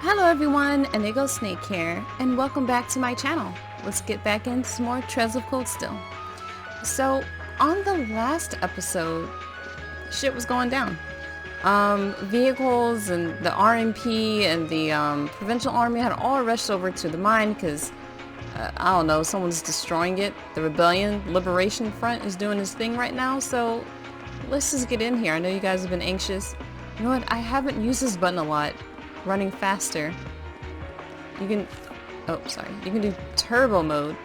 Hello everyone, Inigo Snake here, and welcome back to my channel. Let's get back into some more Trails of Cold Steel. So, on the last episode, shit was going down. Vehicles and the RMP and the provincial army had all rushed over to the mine because, I don't know, someone's destroying it. The Rebellion Liberation Front is doing its thing right now, so let's just get in here. I know you guys have been anxious. You know what, I haven't used this button a lot. Running faster. You can, oh sorry, you can do turbo mode,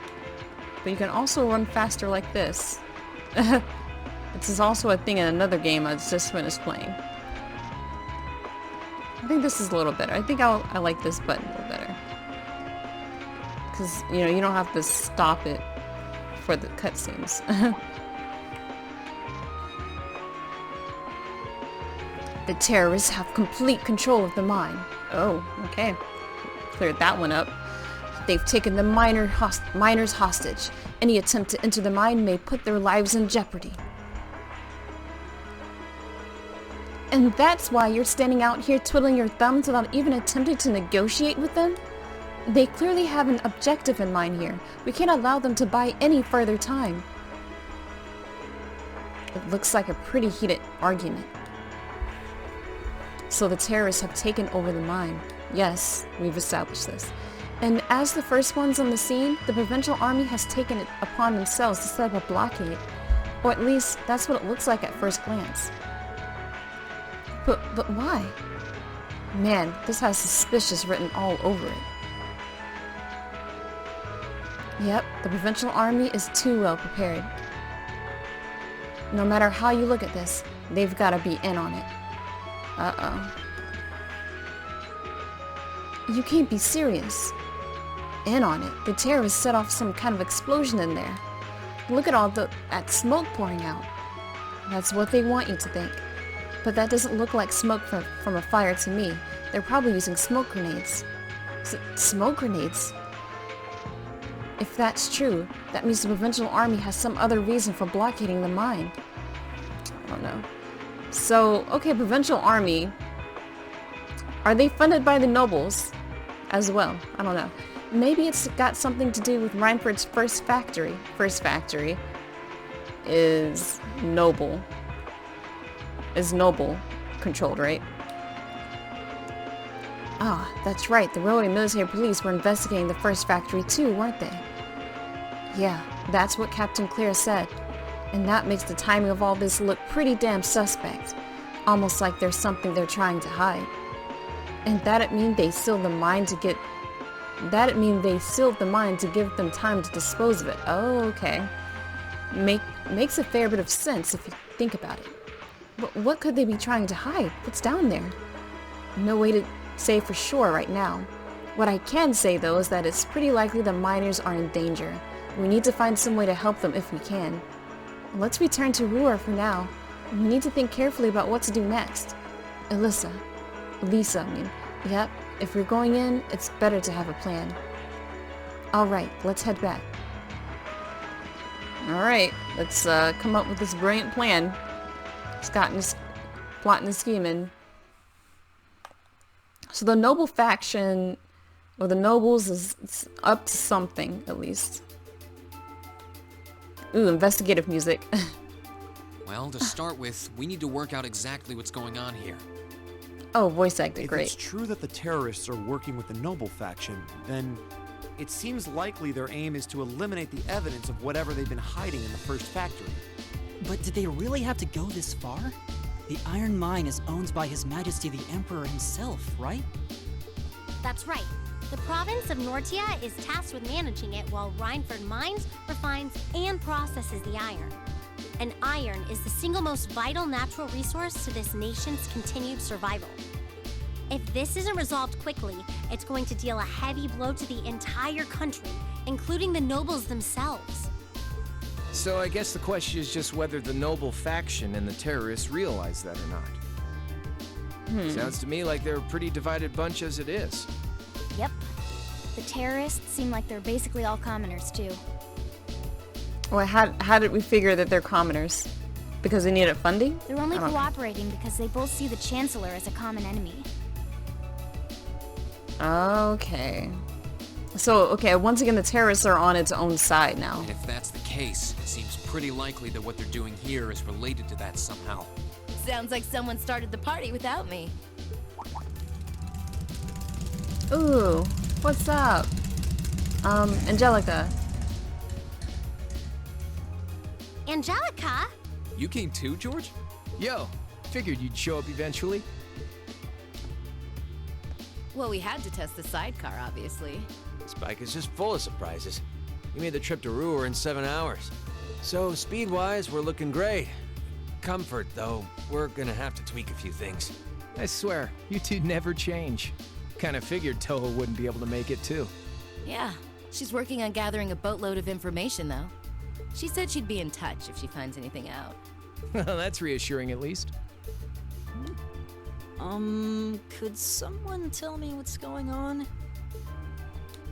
but you can also run faster like this. This is also a thing in another game I just finished playing. I think this is a little better. I think I like this button a little better. Because, you know, you don't have to stop it for the cutscenes. The terrorists have complete control of the mine. Oh, okay. Cleared that one up. They've taken the miners hostage. Any attempt to enter the mine may put their lives in jeopardy. And that's why you're standing out here twiddling your thumbs without even attempting to negotiate with them? They clearly have an objective in mind here. We can't allow them to buy any further time. It looks like a pretty heated argument. So the terrorists have taken over the mine. Yes, we've established this. And as the first ones on the scene, the provincial army has taken it upon themselves to set up a blockade. Or at least, that's what it looks like at first glance. But why? Man, this has suspicious written all over it. Yep, the provincial army is too well prepared. No matter how you look at this, they've got to be in on it. Uh-oh. You can't be serious. In on it. The terrorists set off some kind of explosion in there. Look at all that smoke pouring out. That's what they want you to think. But that doesn't look like smoke from a fire to me. They're probably using smoke grenades. Smoke grenades? If that's true, that means the provincial army has some other reason for blockading the mine. I don't know. So, okay, provincial army, are they funded by the nobles as well? I don't know. Maybe it's got something to do with Reinford's first factory. First factory is noble. Is noble controlled, right? Ah, that's right. The railway military police were investigating the first factory too, weren't they? Yeah, that's what Captain Claire said. And that makes the timing of all this look pretty damn suspect. Almost like there's something they're trying to hide. And that'd mean they sealed the mine to give them time to dispose of it. Oh, okay. Makes a fair bit of sense if you think about it. But what could they be trying to hide? What's down there? No way to say for sure right now. What I can say though is that it's pretty likely the miners are in danger. We need to find some way to help them if we can. Let's return to Ruhr for now. We need to think carefully about what to do next. Lisa, I mean. Yep, if we're going in, it's better to have a plan. Alright, let's head back. Alright, let's come up with this brilliant plan. Scott is plotting and scheming. So the noble faction, or the nobles, is up to something, at least. Ooh, investigative music. Well, to start with, we need to work out exactly what's going on here. Oh, voice acting, great. If it's true that the terrorists are working with the noble faction, then it seems likely their aim is to eliminate the evidence of whatever they've been hiding in the first factory. But did they really have to go this far? The iron mine is owned by His Majesty the Emperor himself, right? That's right. The province of Nortia is tasked with managing it while Reinford mines, refines, and processes the iron. And iron is the single most vital natural resource to this nation's continued survival. If this isn't resolved quickly, it's going to deal a heavy blow to the entire country, including the nobles themselves. So I guess the question is just whether the noble faction and the terrorists realize that or not. Sounds to me like they're a pretty divided bunch as it is. Yep. The terrorists seem like they're basically all commoners, too. Well, how did we figure that they're commoners? Because they needed funding? They're only cooperating because they both see the Chancellor as a common enemy. Okay. So, okay, once again, the terrorists are on its own side now. And if that's the case, it seems pretty likely that what they're doing here is related to that somehow. Sounds like someone started the party without me. Ooh, what's up? Angelica. Angelica? You came too, George? Yo, figured you'd show up eventually. Well, we had to test the sidecar, obviously. Spike is just full of surprises. We made the trip to Ruhr in 7 hours. So, speed-wise, we're looking great. Comfort, though, we're gonna have to tweak a few things. I swear, you two never change. Kinda figured Toho wouldn't be able to make it too. Yeah, she's working on gathering a boatload of information, though. She said she'd be in touch if she finds anything out. Well, that's reassuring at least. Could someone tell me what's going on?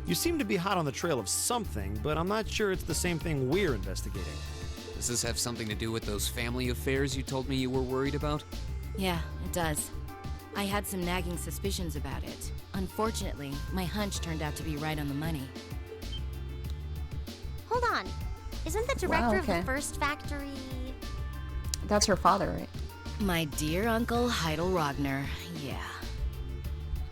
You seem to be hot on the trail of something, but I'm not sure it's the same thing we're investigating. Does this have something to do with those family affairs you told me you were worried about? Yeah, it does. I had some nagging suspicions about it. Unfortunately, my hunch turned out to be right on the money. Hold on. Isn't the director of okay. the first factory... That's her father, right? My dear Uncle Heidel Rogner, yeah.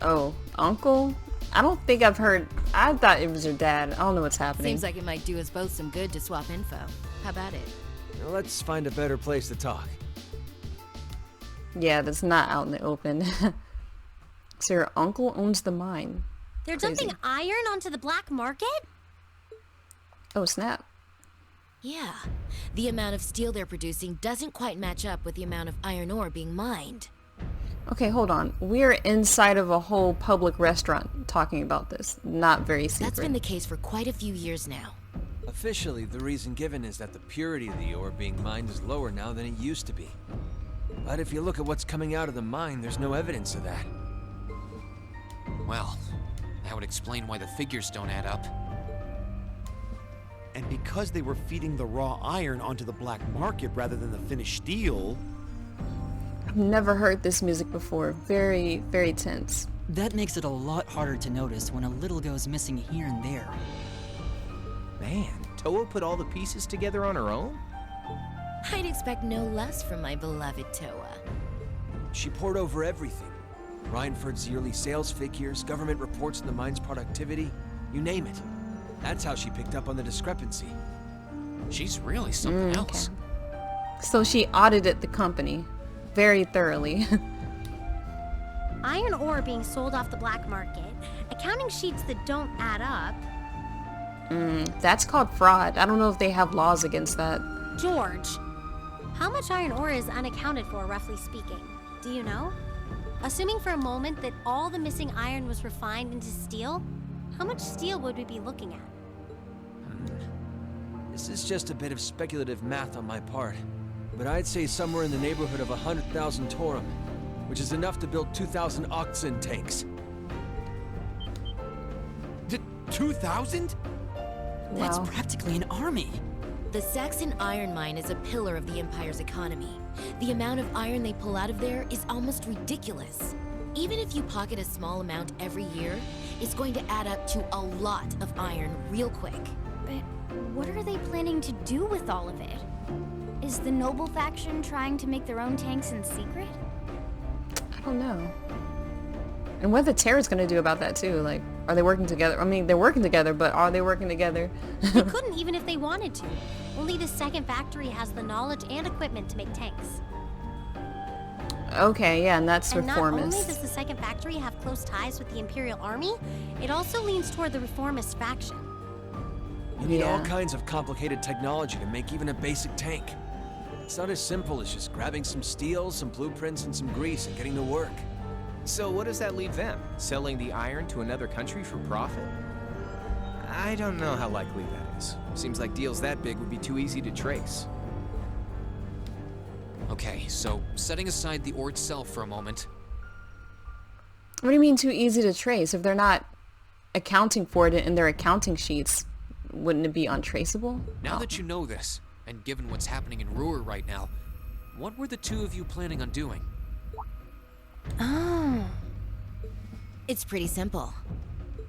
Oh, uncle? I don't think I've heard... I thought it was her dad. I don't know what's happening. Seems like it might do us both some good to swap info. How about it? Now, let's find a better place to talk. Yeah, that's not out in the open. So your uncle owns the mine. They're Crazy. dumping iron onto the black market? Oh, snap. Yeah. The amount of steel they're producing doesn't quite match up with the amount of iron ore being mined. Okay, hold on. We're inside of a whole public restaurant talking about this. Not very secret. That's been the case for quite a few years now. Officially, the reason given is that the purity of the ore being mined is lower now than it used to be. But if you look at what's coming out of the mine, there's no evidence of that. Well, that would explain why the figures don't add up. And because they were feeding the raw iron onto the black market rather than the finished steel... I've never heard this music before. Very, very tense. That makes it a lot harder to notice when a little goes missing here and there. Man, Toho put all the pieces together on her own? I'd expect no less from my beloved Toa. She poured over everything. Rhineford's yearly sales figures, government reports on the mine's productivity, you name it. That's how she picked up on the discrepancy. She's really something else. So she audited the company very thoroughly. Iron ore being sold off the black market, accounting sheets that don't add up. That's called fraud. I don't know if they have laws against that. George, how much iron ore is unaccounted for, roughly speaking? Do you know? Assuming for a moment that all the missing iron was refined into steel, how much steel would we be looking at? This is just a bit of speculative math on my part, but I'd say somewhere in the neighborhood of 100,000 Torum, which is enough to build 2,000 oxen tanks. 2,000? That's Wow. practically an army. The Saxon iron mine is a pillar of the Empire's economy. The amount of iron they pull out of there is almost ridiculous. Even if you pocket a small amount every year, it's going to add up to a lot of iron real quick. But what are they planning to do with all of it? Is the noble faction trying to make their own tanks in secret? I don't know. And what the terrorists gonna do about that too? Like, are they working together? I mean, they're working together, but are they working together? They couldn't even if they wanted to. Only the second factory has the knowledge and equipment to make tanks. Okay, yeah, and that's And not only reformist. does the second factory have close ties with the Imperial Army, it also leans toward the reformist faction. You need all Yeah. kinds of complicated technology to make even a basic tank. It's not as simple as just grabbing some steel, some blueprints, and some grease and getting to work. So what does that leave them? Selling the iron to another country for profit? I don't know how likely that is. Seems like deals that big would be too easy to trace. Okay, so setting aside the ore itself for a moment, What do you mean too easy to trace? If they're not accounting for it in their accounting sheets, wouldn't it be untraceable? now that you know this, and given what's happening in Ruhr right now, what were the two of you planning on doing? Oh. It's pretty simple.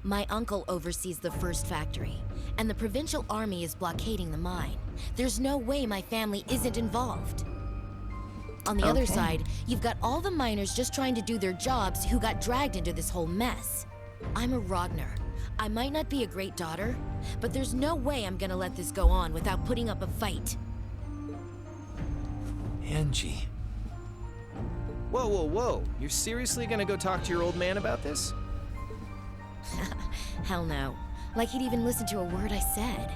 My uncle oversees the first factory, and the provincial army is blockading the mine. There's no way my family isn't involved. On the other side, you've got all the miners just trying to do their jobs who got dragged into this whole mess. I'm a Ragnar. I might not be a great daughter, but there's no way I'm gonna let this go on without putting up a fight. Angie. Whoa, whoa, whoa. You're seriously gonna go talk to your old man about this? Hell no. Like he'd even listen to a word I said.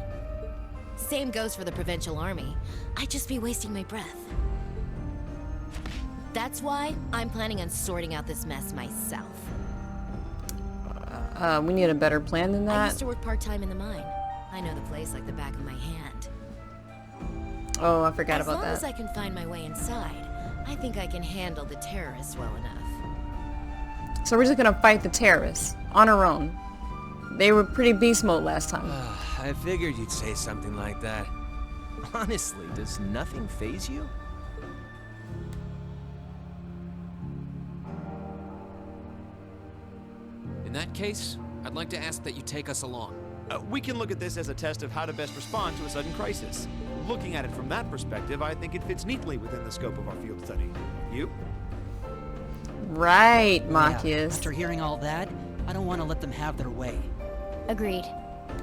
Same goes for the provincial army. I'd just be wasting my breath. That's why I'm planning on sorting out this mess myself. We need a better plan than I that. used to work part-time in the mine. I know the place like the back of my hand. Oh, I forgot about As long that. as I can find my way inside, I think I can handle the terrorists well enough. So we're just gonna fight the terrorists on our own. They were pretty beast mode last time. I figured you'd say something like that. Honestly, does nothing faze you? In that case, I'd like to ask that you take us along. We can look at this as a test of how to best respond to a sudden crisis. Looking at it from that perspective, I think it fits neatly within the scope of our field study. You? Right, Yeah, Machias. after hearing all that, I don't want to let them have their way. Agreed.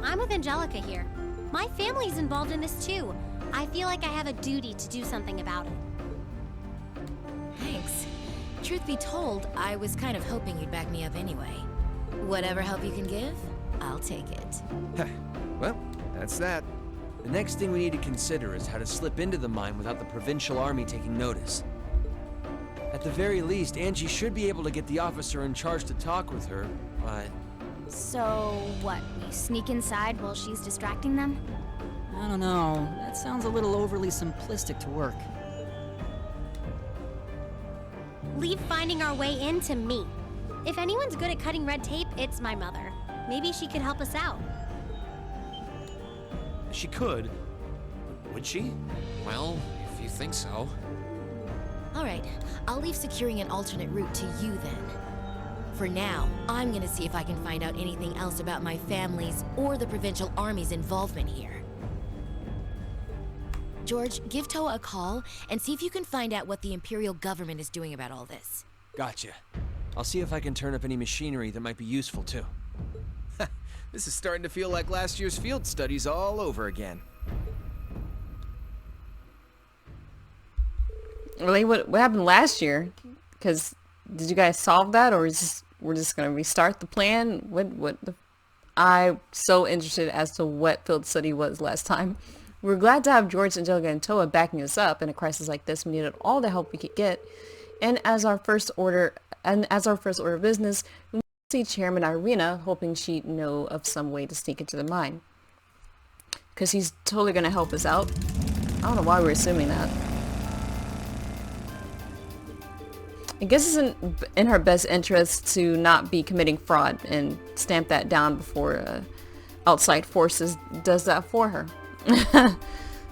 I'm with Angelica here. My family's involved in this too. I feel like I have a duty to do something about it. Thanks. Truth be told, I was kind of hoping you'd back me up anyway. Whatever help you can give, I'll take it. Well, that's that. The next thing we need to consider is how to slip into the mine without the provincial army taking notice. At the very least, Angie should be able to get the officer in charge to talk with her, but... So, what? We sneak inside while she's distracting them? I don't know. That sounds a little overly simplistic to work. Leave finding our way in to me. If anyone's good at cutting red tape, it's my mother. Maybe she could help us out. She could. Would she? Well, if you think so. Alright, I'll leave securing an alternate route to you then. For now, I'm gonna see if I can find out anything else about my family's or the provincial army's involvement here. George, give Toa a call and see if you can find out what the Imperial government is doing about all this. Gotcha. I'll see if I can turn up any machinery that might be useful too. This is starting to feel like last year's field studies all over again. Really? What happened last year? Because did you guys solve that, or we're just gonna restart the plan? I'm so interested as to what field study was last time. We're glad to have George, Angelica, and Toa backing us up in a crisis like this. We needed all the help we could get, and as our first order of business, we see Chairman Irina, hoping she'd know of some way to sneak into the mine, because he's totally gonna help us out. I don't know why we're assuming that. I guess it's in her best interest to not be committing fraud and stamp that down before outside forces does that for her.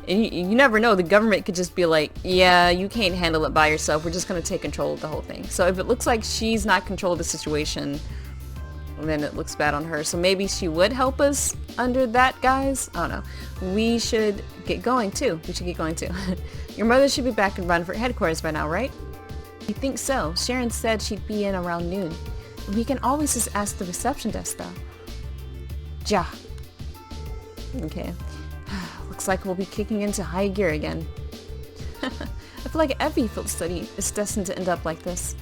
And you never know, the government could just be like, yeah, you can't handle it by yourself, we're just going to take control of the whole thing. So if it looks like she's not control of the situation, then it looks bad on her. So maybe she would help us under that guise. I don't know. We should get going too. Your mother should be back in Runford headquarters by now, right? I think so. Sharon said she'd be in around noon. We can always just ask the reception desk though. Ja. Okay. Looks like we'll be kicking into high gear again. I feel like every field study is destined to end up like this.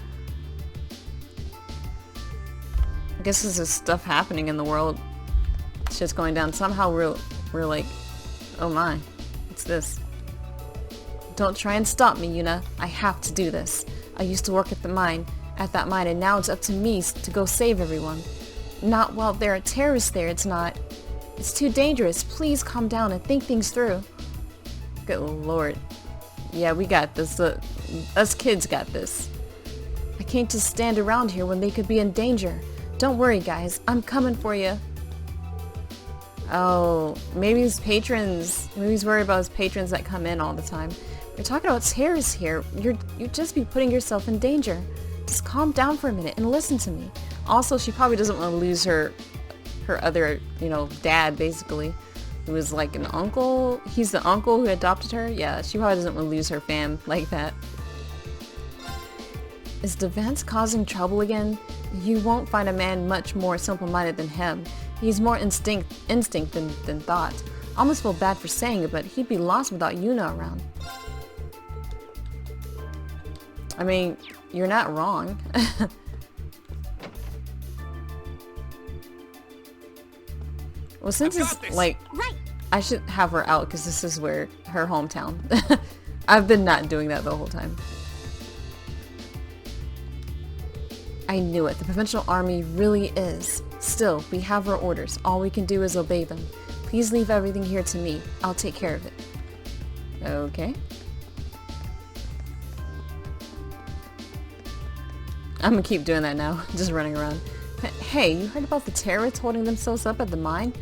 I guess this is stuff happening in the world. Shit's going down. Somehow we're like, oh my, what's this? Don't try and stop me, Yuna. I have to do this. I used to work at that mine, and now it's up to me to go save everyone. Not while there are terrorists there, it's not. It's too dangerous. Please calm down and think things through. Good lord. Yeah, we got this. Us kids got this. I can't just stand around here when they could be in danger. Don't worry, guys. I'm coming for you. Oh, maybe his patrons. Maybe he's worried about his patrons that come in all the time. We're talking about terrorists here. You'd just be putting yourself in danger. Just calm down for a minute and listen to me. Also, she probably doesn't want to lose her other, you know, dad, basically. Who was like an uncle. He's the uncle who adopted her. Yeah, she probably doesn't want to lose her fam like that. Is Devance causing trouble again? You won't find a man much more simple-minded than him. He's more instinct than thought. I almost feel bad for saying it, but he'd be lost without Yuna around. I mean, you're not wrong. Well, since it's like, I should have her out because this is where her hometown. I've been not doing that the whole time. I knew it. The provincial army really is. Still, we have our orders. All we can do is obey them. Please leave everything here to me. I'll take care of it. Okay. I'm gonna keep doing that now. Just running around. Hey, you heard about the terrorists holding themselves up at the mine?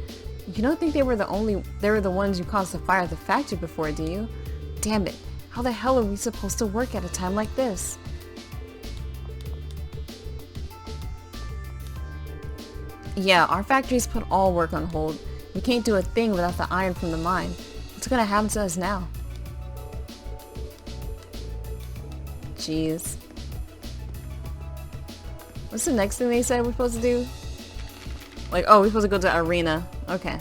You don't think they were the ones who caused the fire at the factory before, do you? Damn it. How the hell are we supposed to work at a time like this? Yeah, our factories put all work on hold. We can't do a thing without the iron from the mine. What's gonna happen to us now? Jeez. What's the next thing they said we're supposed to do? Like, oh, we're supposed to go to arena. Okay.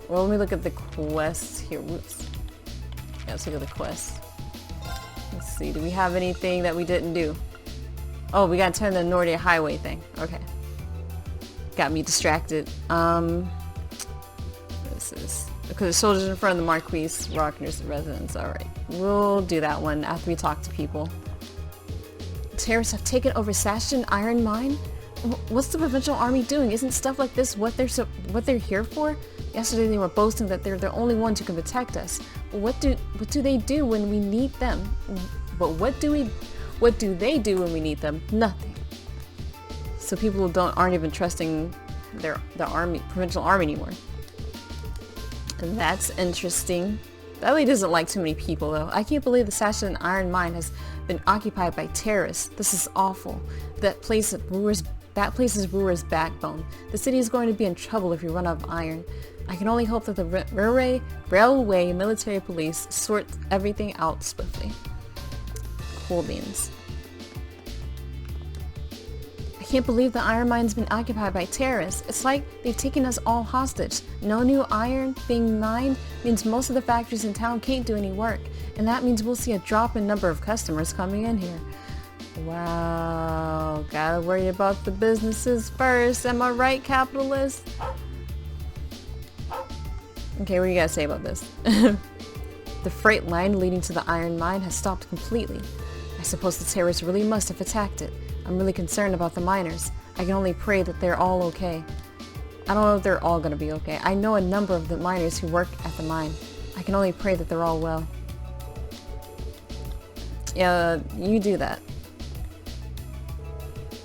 Well, let me look at the quests here. Whoops. Yeah, let's look at the quests. Let's see. Do we have anything that we didn't do? Oh, we gotta turn the Nordia Highway thing. Okay. Got me distracted. This is because the soldiers in front of the Marquis Rockner's residence. Alright. We'll do that one after we talk to people. Terrorists have taken over Sashton Iron Mine? What's the provincial army doing? Isn't stuff like this what they're here for? Yesterday they were boasting that they're the only ones who can protect us. What do they do when we need them? But what do they do when we need them? Nothing. So people aren't even trusting the provincial army anymore. And that's interesting. That lady doesn't like too many people though. I can't believe the Sashton Iron Mine has been occupied by terrorists. This is awful. That place is Brewer's backbone. The city is going to be in trouble if you run out of iron. I can only hope that the railway military police sort everything out swiftly. Cool beans. I can't believe the iron mine's been occupied by terrorists. It's like they've taken us all hostage. No new iron being mined means most of the factories in town can't do any work. And that means we'll see a drop in number of customers coming in here. Wow, gotta worry about the businesses first. Am I right, capitalists? Okay, what do you guys say about this? The freight line leading to the iron mine has stopped completely. I suppose the terrorists really must have attacked it. I'm really concerned about the miners. I can only pray that they're all okay. I don't know if they're all gonna be okay. I know a number of the miners who work at the mine. I can only pray that they're all well. Yeah, you do that.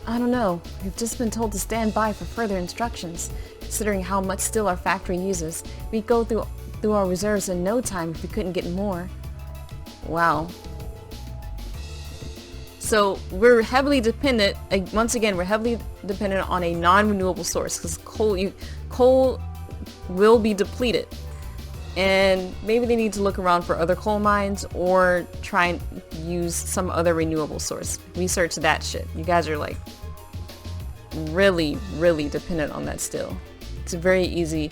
I don't know. We've just been told to stand by for further instructions. Considering how much steel our factory uses, we'd go through our reserves in no time if we couldn't get more. Wow. So we're heavily dependent, once again, we're heavily dependent on a non-renewable source because coal will be depleted. And maybe they need to look around for other coal mines or try and use some other renewable source. Research that shit. You guys are like really, really dependent on that still. It's very easy.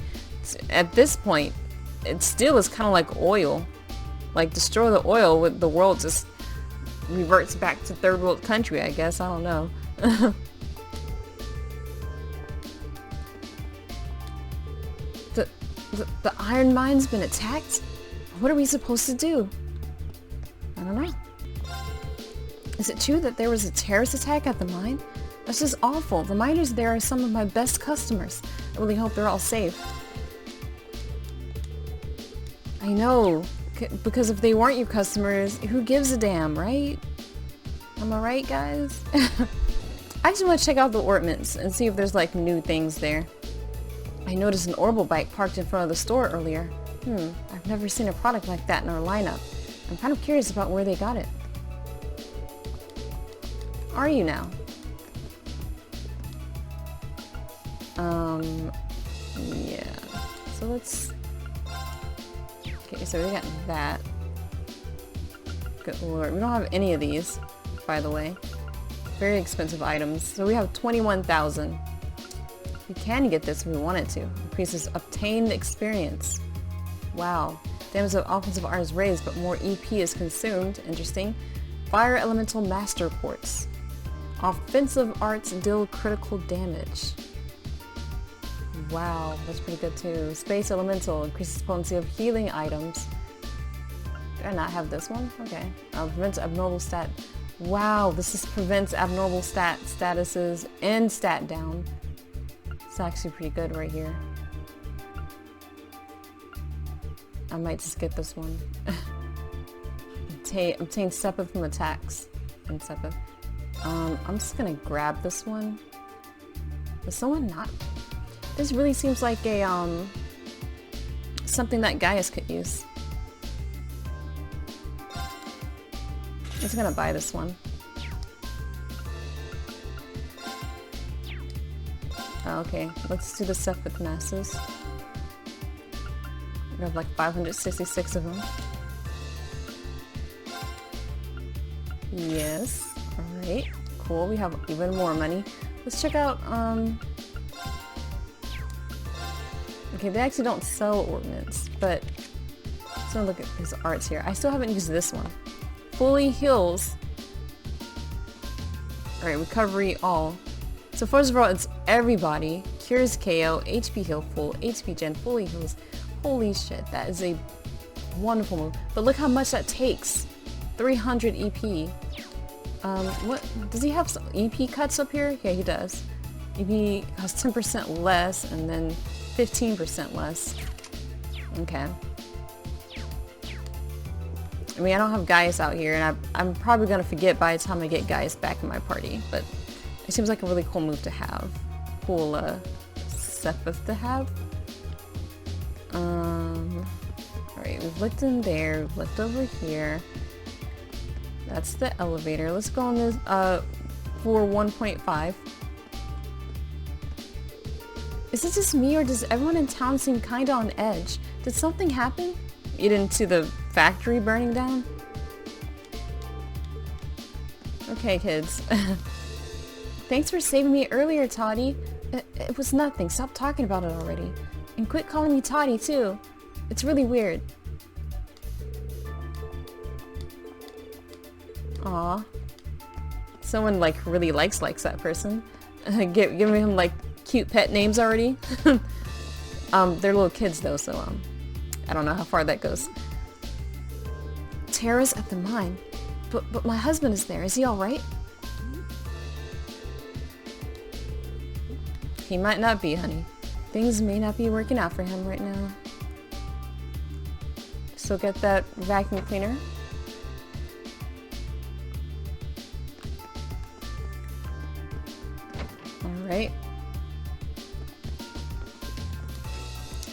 At this point, it still is kind of like oil. Like destroy the oil, with the world just reverts back to third world country, I guess. I don't know. The iron mine's been attacked? What are we supposed to do? I don't know. Is it true that there was a terrorist attack at the mine? That's just awful. The miners there are some of my best customers. I really hope they're all safe. I know. Because if they weren't your customers, who gives a damn, right? Am I right, guys? I just want to check out the ornaments and see if there's like new things there. I noticed an orbital bike parked in front of the store earlier. I've never seen a product like that in our lineup. I'm kind of curious about where they got it. Are you now? Yeah. So let's... Okay, so we got that. Good lord. We don't have any of these, by the way. Very expensive items. So we have 21,000. We can get this if we wanted to. Increases obtained experience. Wow. Damage of offensive art is raised, but more EP is consumed. Interesting. Fire Elemental Master Quartz. Offensive arts deal critical damage. Wow, that's pretty good too. Space Elemental increases potency of healing items. Did I not have this one? Okay. Prevents abnormal stat. Wow, prevents abnormal statuses and stat down. It's actually pretty good right here. I might just get this one. Obtain Sepith from attacks. And Sepith. I'm just gonna grab this one. Does someone not? This really seems like a something that Gaius could use. I'm just gonna buy this one. Okay, let's do the Sepith masses. We have like 566 of them. Yes. Alright. Cool. We have even more money. Let's check out, okay, they actually don't sell ordnance, but let's look at these arts here. I still haven't used this one. Fully heals. Alright, recovery all. So first of all, it's everybody. Cures KO, HP heal full, HP gen fully heals. Holy shit, that is a wonderful move. But look how much that takes. 300 EP. What does he have some EP cuts up here? Yeah, he does. EP has 10% less and then 15% less. Okay. I mean, I don't have Gaius out here, and I'm probably gonna forget by the time I get Gaius back in my party, but it seems like a really cool move to have. Cool, Sepith to have. Alright, we've looked in there, we've looked over here. That's the elevator. Let's go on this, for 1.5. Is it just me, or does everyone in town seem kinda on edge? Did something happen? You didn't see the factory burning down? Okay, kids. Thanks for saving me earlier, Toddy. It was nothing. Stop talking about it already. And quit calling me Toddy, too. It's really weird. Aw. Someone, like, really likes that person. Giving him, like, cute pet names already. They're little kids, though, so, I don't know how far that goes. Tara's at the mine. But my husband is there. Is he alright? He might not be, honey. Things may not be working out for him right now. So get that vacuum cleaner. Alright.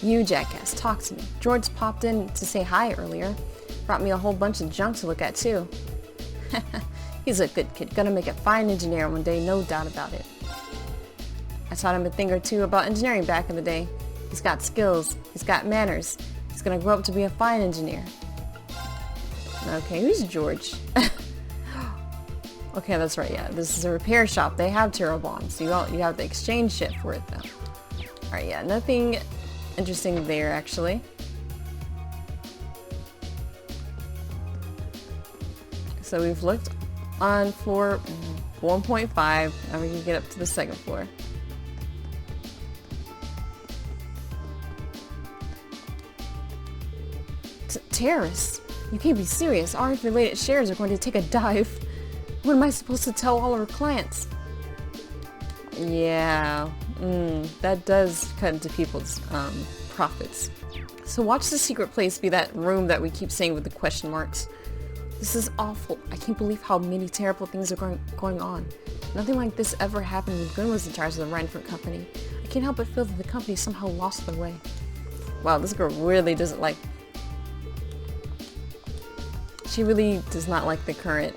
You, jackass, talk to me. George popped in to say hi earlier. Brought me a whole bunch of junk to look at, too. He's a good kid. Gonna make a fine engineer one day, no doubt about it. I taught him a thing or two about engineering back in the day. He's got skills. He's got manners. He's gonna grow up to be a fine engineer. Okay, who's George? Okay, that's right, yeah. This is a repair shop. They have tarot bonds, so you have to exchange shit for it, though. Alright, yeah, nothing interesting there, actually. So we've looked on floor 1.5. Now we can get up to the second floor. Terrorists? You can't be serious. Our related shares are going to take a dive. What am I supposed to tell all our clients? Yeah, that does cut into people's profits. So watch the secret place be that room that we keep saying with the question marks. This is awful. I can't believe how many terrible things are going on. Nothing like this ever happened when Gwen was in charge of the Rhineford Company. I can't help but feel that the company somehow lost their way. Wow, this girl really doesn't like... She really does not like the current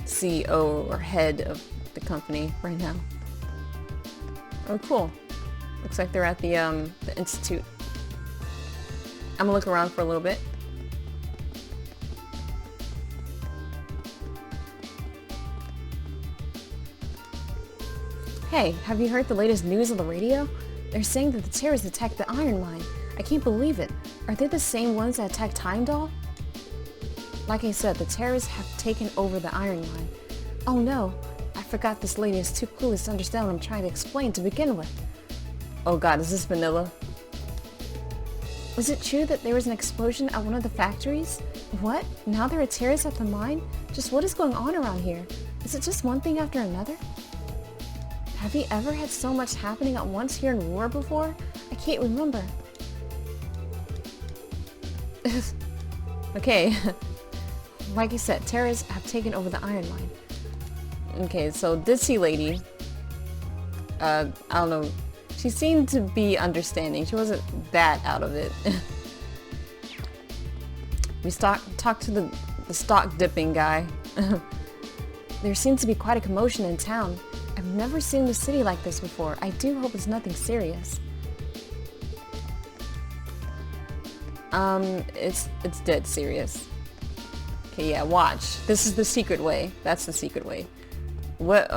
CEO or head of the company right now. Oh, cool. Looks like they're at the institute. I'm gonna look around for a little bit. Hey, have you heard the latest news on the radio? They're saying that the terrorists attacked the iron mine. I can't believe it. Are they the same ones that attacked Time Doll? Like I said, the terrorists have taken over the iron mine. Oh no, I forgot this lady is too clueless to understand what I'm trying to explain to begin with. Oh god, is this vanilla? Is it true that there was an explosion at one of the factories? What? Now there are terrorists at the mine? Just what is going on around here? Is it just one thing after another? Have you ever had so much happening at once here in Roar before? I can't remember. Okay. Like I said, terrorists have taken over the iron mine. Okay, so Ditzy lady, I don't know, she seemed to be understanding. She wasn't that out of it. We talked to the stock dipping guy. There seems to be quite a commotion in town. I've never seen the city like this before. I do hope it's nothing serious. It's dead serious. Okay, yeah, watch. This is the secret way. That's the secret way. What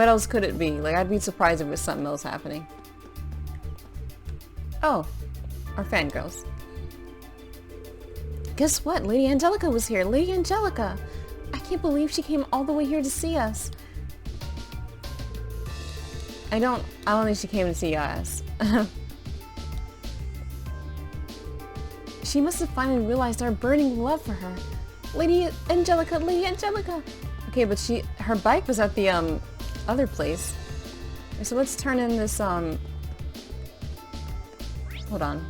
else could it be? Like, I'd be surprised if it was something else happening. Oh, our fangirls. Guess what? Lady Angelica was here. Lady Angelica! I can't believe she came all the way here to see us. I don't think she came to see us. She must have finally realized our burning love for her. Lady Angelica, Lady Angelica! Okay, but her bike was at the, other place. So let's turn in this, hold on.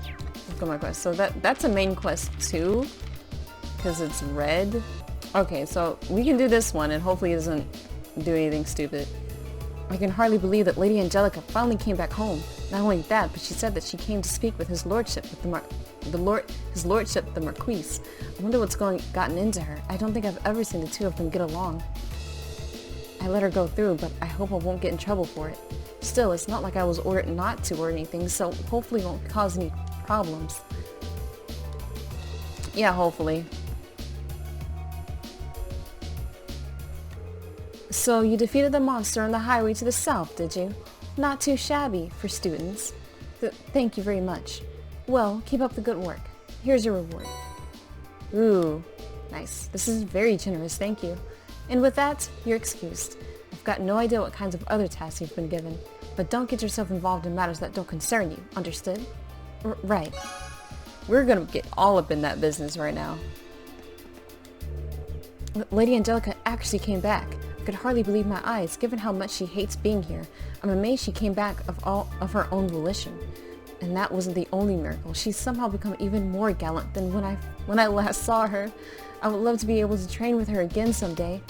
Look at my quest. So that's a main quest too, because it's red. Okay, so we can do this one and hopefully it doesn't do anything stupid. I can hardly believe that Lady Angelica finally came back home. Not only that, but she said that she came to speak with his lordship, his lordship, the Marquis. I wonder what's gotten into her. I don't think I've ever seen the two of them get along. I let her go through, but I hope I won't get in trouble for it. Still, it's not like I was ordered not to or anything, so hopefully it won't cause any problems. Yeah, hopefully. So you defeated the monster on the highway to the south, did you? Not too shabby for students. Thank you very much. Well, keep up the good work. Here's your reward. Ooh, nice. This is very generous, thank you. And with that, you're excused. I've got no idea what kinds of other tasks you've been given, but don't get yourself involved in matters that don't concern you, understood? Right. We're gonna get all up in that business right now. Lady Angelica actually came back. I could hardly believe my eyes, given how much she hates being here. I'm amazed she came back of her own volition. And that wasn't the only miracle. She's somehow become even more gallant than when I last saw her. I would love to be able to train with her again someday.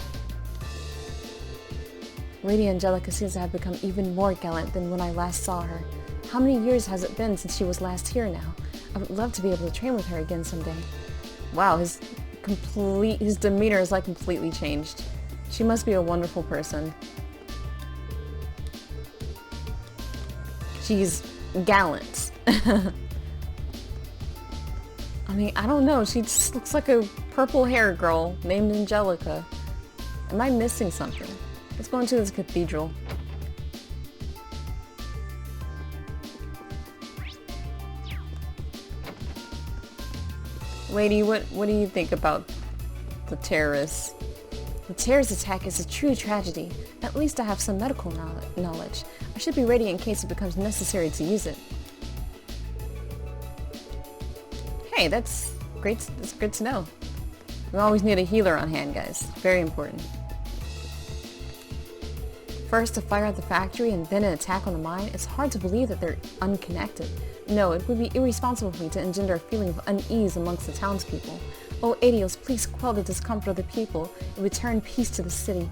Lady Angelica seems to have become even more gallant than when I last saw her. How many years has it been since she was last here now? I would love to be able to train with her again someday. Wow, his demeanor is like completely changed. She must be a wonderful person. She's gallant. I mean, I don't know. She just looks like a purple hair girl named Angelica. Am I missing something? Let's go into this cathedral. Lady, what do you think about the terrorists? The terrorist attack is a true tragedy. At least I have some medical knowledge. I should be ready in case it becomes necessary to use it. Hey, that's great. That's good to know. We always need a healer on hand, guys. Very important. First a fire at the factory and then an attack on the mine. It's hard to believe that they're unconnected. No, it would be irresponsible for me to engender a feeling of unease amongst the townspeople. Oh, Adios, please quell the discomfort of the people and return peace to the city.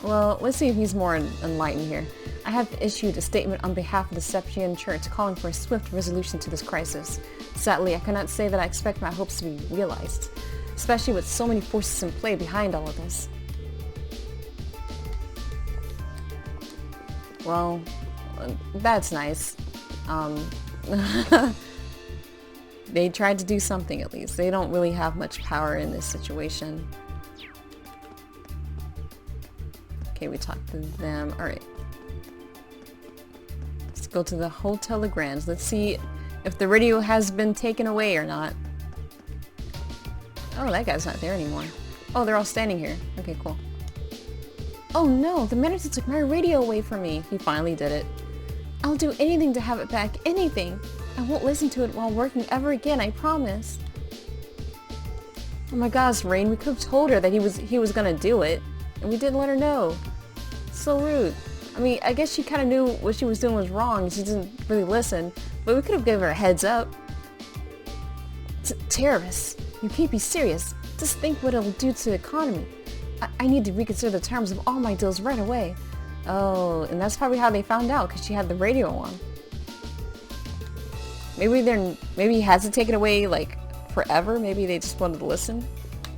Well, let's see if he's more enlightened here. I have issued a statement on behalf of the Septian Church calling for a swift resolution to this crisis. Sadly, I cannot say that I expect my hopes to be realized, especially with so many forces in play behind all of this. Well, that's nice. They tried to do something at least. They don't really have much power in this situation. Okay, we talked to them. Alright. Let's go to the Hotel Lagrange. Let's see if the radio has been taken away or not. Oh, that guy's not there anymore. Oh, they're all standing here. Okay, cool. Oh no, the manager took my radio away from me. He finally did it. I'll do anything to have it back. Anything. I won't listen to it while working ever again, I promise. Oh my gosh, Rain, we could have told her that he was gonna do it. And we didn't let her know. So rude. I mean, I guess she kind of knew what she was doing was wrong. She didn't really listen. But we could have given her a heads up. Terrorists. You can't be serious. Just think what it'll do to the economy. I need to reconsider the terms of all my deals right away. Oh, and that's probably how they found out, because she had the radio on. Maybe he has to take it away, like, forever. Maybe they just wanted to listen.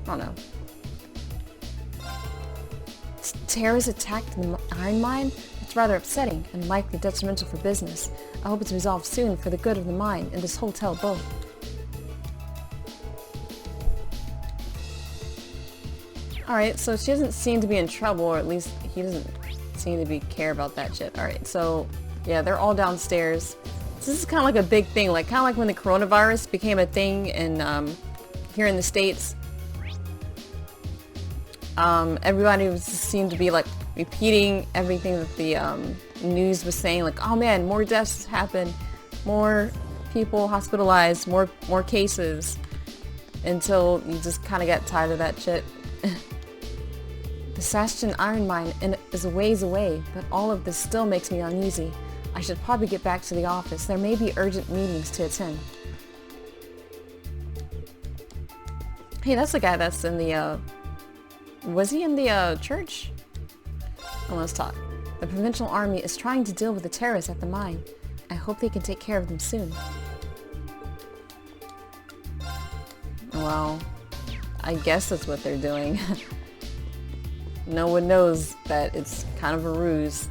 I don't know. Terrorists attacked the iron mine? It's rather upsetting and likely detrimental for business. I hope it's resolved soon for the good of the mine and this hotel both. Alright, so she doesn't seem to be in trouble, or at least he doesn't seem to care about that shit. Alright, so yeah, they're all downstairs. So this is kind of like a big thing, like kind of like when the coronavirus became a thing in here in the States. Everybody seemed to be like repeating everything that the news was saying, like, oh man, more deaths happened, more people hospitalized, more cases, until you just kind of got tired of that shit. The Sashton iron mine is a ways away, but all of this still makes me uneasy. I should probably get back to the office. There may be urgent meetings to attend. Hey, that's the guy that's in the, was he in the, church? Well, let's talk. The Provincial Army is trying to deal with the terrorists at the mine. I hope they can take care of them soon. Well, I guess that's what they're doing. No one knows that it's kind of a ruse.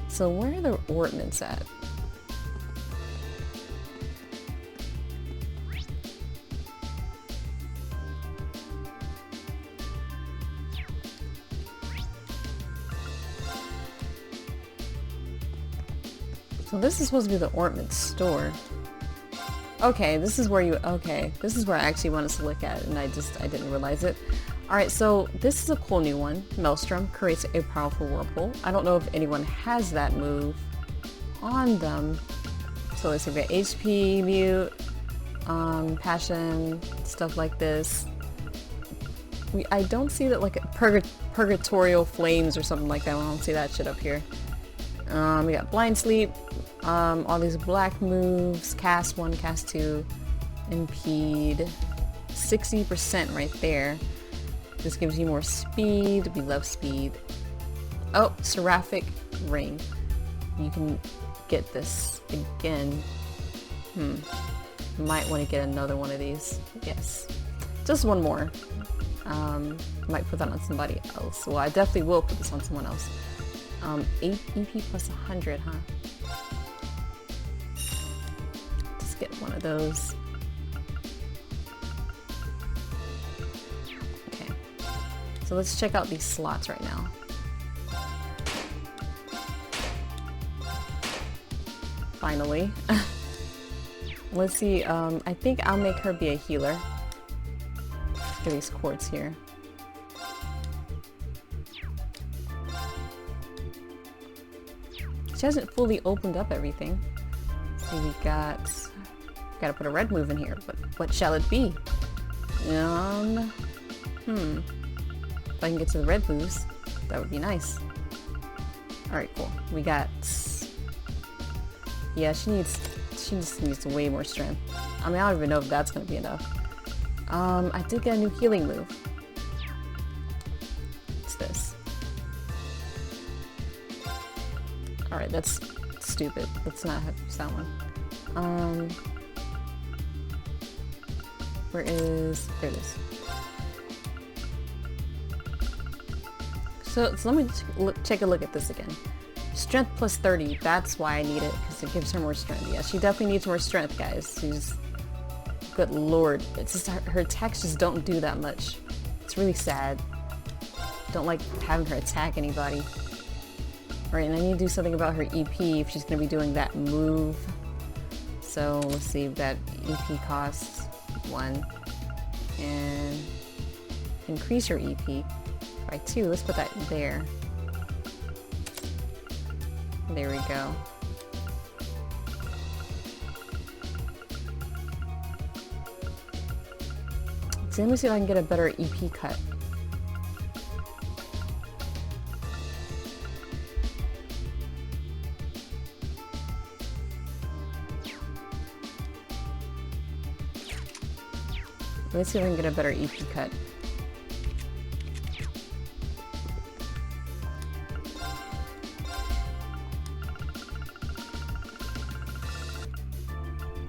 So where are the ordnance at? So this is supposed to be the ordnance store. Okay, this is where this is where I actually wanted to look at it, and I didn't realize it. Alright, so this is a cool new one. Maelstrom creates a powerful whirlpool. I don't know if anyone has that move on them. So let's see, we got HP, mute, passion, stuff like this. I don't see that, like purgatorial flames or something like that. I don't see that shit up here. We got blind sleep, all these black moves, cast 1, cast 2, impede, 60% right there. This gives you more speed. We love speed. Oh, Seraphic Ring. You can get this again. Might want to get another one of these. Yes. Just one more. Might put that on somebody else. Well, I definitely will put this on someone else. 8 EP plus 100, huh? Just get one of those. Okay. So let's check out these slots right now. Finally. Let's see, I think I'll make her be a healer. Let's get these quartz here. She hasn't fully opened up everything. So we gotta put a red move in here, but what shall it be? If I can get to the red moves, that would be nice. Alright, cool. We got... Yeah, she just needs way more strength. I mean, I don't even know if that's gonna be enough. I did get a new healing move. What's this? Alright, that's stupid. Let's not use that one. There it is. So let me take a look at this again. Strength plus 30. That's why I need it, because it gives her more strength. Yeah, she definitely needs more strength, guys. She's... Good lord. It's just her attacks just don't do that much. It's really sad. Don't like having her attack anybody. Alright, and I need to do something about her EP if she's going to be doing that move. So, let's see. That EP costs 1. And increase your EP by 2. Let's put that there. There we go. So let me see if I can get a better EP cut. Let's see if I can get a better EP cut.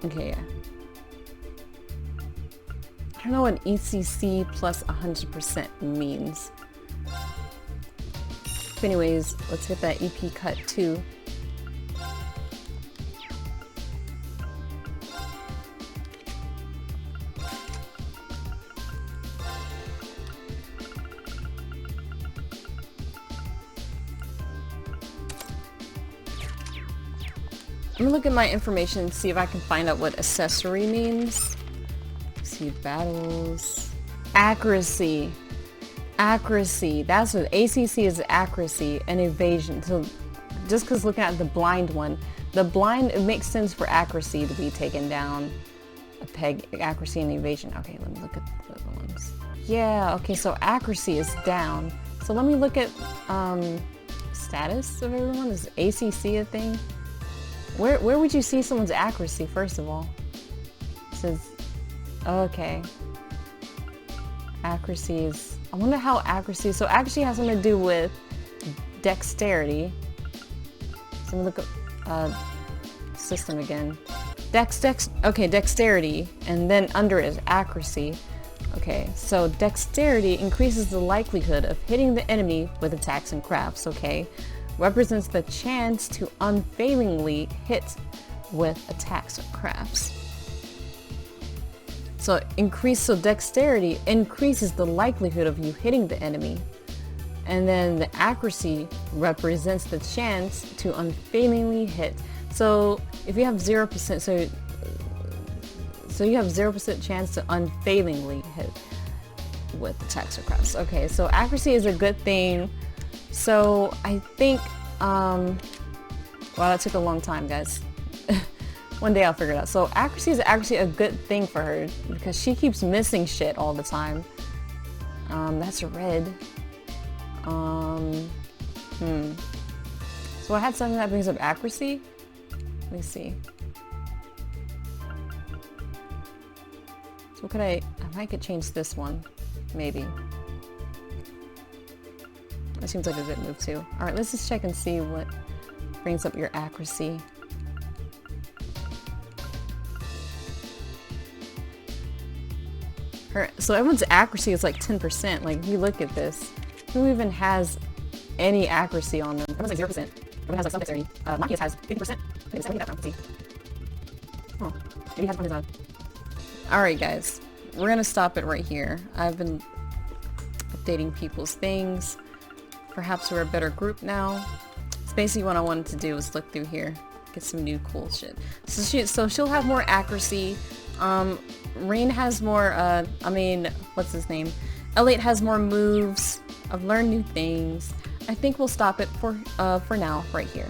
Okay, yeah. I don't know what ECC plus 100% means. But anyways, let's get that EP cut too. I'm gonna look at my information and see if I can find out what accessory means. See, battles. Accuracy. Accuracy. That's what ACC is, accuracy and evasion. So just because looking at the blind one, the blind, it makes sense for accuracy to be taken down. A peg, accuracy and evasion. Okay, let me look at the other ones. Yeah, okay, so accuracy is down. So let me look at status of everyone. Is ACC a thing? Where would you see someone's accuracy, first of all? It says, okay. Accuracy is, I wonder how accuracy, so accuracy has something to do with dexterity. So I'm gonna look up system again. Okay, dexterity, and then under it is accuracy. Okay, so dexterity increases the likelihood of hitting the enemy with attacks and crafts, okay? Represents the chance to unfailingly hit with attacks or crafts. So dexterity increases the likelihood of you hitting the enemy. And then the accuracy represents the chance to unfailingly hit. So if you have 0%, so you have 0% chance to unfailingly hit with attacks or crafts. Okay, so accuracy is a good thing. So I think, wow, that took a long time, guys. One day I'll figure it out. So accuracy is actually a good thing for her because she keeps missing shit all the time. That's a red. So I had something that brings up accuracy. Let me see. So could I might could change this one, maybe. That seems like a good move too. Alright, let's just check and see what brings up your accuracy. So everyone's accuracy is like 10%. Like, if you look at this, who even has any accuracy on them? Everyone's like 0%. Everyone has like some dexterity. Machias has 50%. Maybe it's that one. Oh, maybe he has one of his own. Alright guys, we're gonna stop it right here. I've been updating people's things. Perhaps we're a better group now. It's basically what I wanted to do was look through here, get some new cool shit. So she'll have more accuracy. Rain has more, what's his name? Elliot has more moves. I've learned new things. I think we'll stop it for now, right here.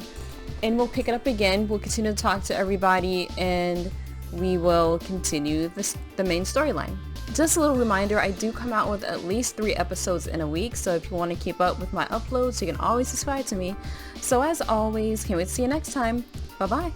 And we'll pick it up again. We'll continue to talk to everybody, and we will continue the main storyline. Just a little reminder, I do come out with at least 3 episodes in a week, so if you want to keep up with my uploads, you can always subscribe to me. So as always, can't wait to see you next time. Bye-bye.